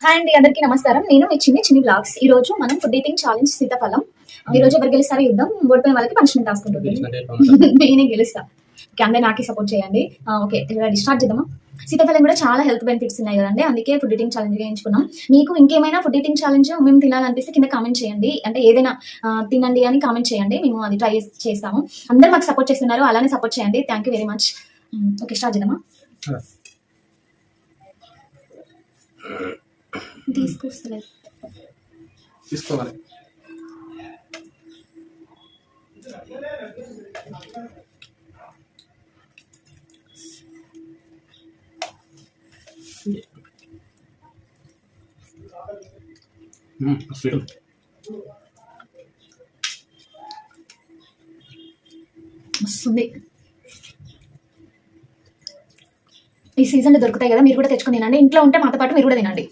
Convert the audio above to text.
Hi అండి, అందరికీ నమస్కారం. నేను మీ చిన్ని బ్లాగ్స్. ఈ రోజు మనం ఫుడ్ ఈటింగ్ ఛాలెంజ్ సీతాఫలం. ఈ రోజు ఎవరు గెలుస్తారో యుద్ధం. ఓడిపోయిన వాళ్ళకి పనిష్మెంట్ రాసుకుంటుంది. నేనే గెలుస్తా. ఓకే, అందరూ నాకే సపోర్ట్ చేయండి. ఓకే, స్టార్ట్ చేద్దామా? సీతాఫలం కూడా చాలా హెల్త్ బెనిఫిట్స్ ఉన్నాయి కదండి, అందుకే ఫుడ్ ఈటింగ్ ఛాలెంజ్ ఎంచుకున్నాం. మీకు ఇంకేమైనా ఫుడ్ ఈటింగ్ ఛాలెంజ్ మేము తినాలనిపిస్తే కింద కామెంట్ చేయండి. అంటే ఏదైనా తినండి అని కామెంట్ చేయండి, మేము అది ట్రై చేస్తాము. అందరూ మాకు సపోర్ట్ చేస్తున్నారు, అలానే సపోర్ట్ చేయండి. Thank you very much. Okay, start చేద్దామా? తీసుకొస్తలేదు, తీసుకోవాలి. స్వీట్ వస్తుంది. ఈ సీజన్లో దొరుకుతాయి కదా, మీరు కూడా తెచ్చుకొని తినండి. ఇంట్లో ఉంటే మాతో పాటు మీరు కూడా తినండి.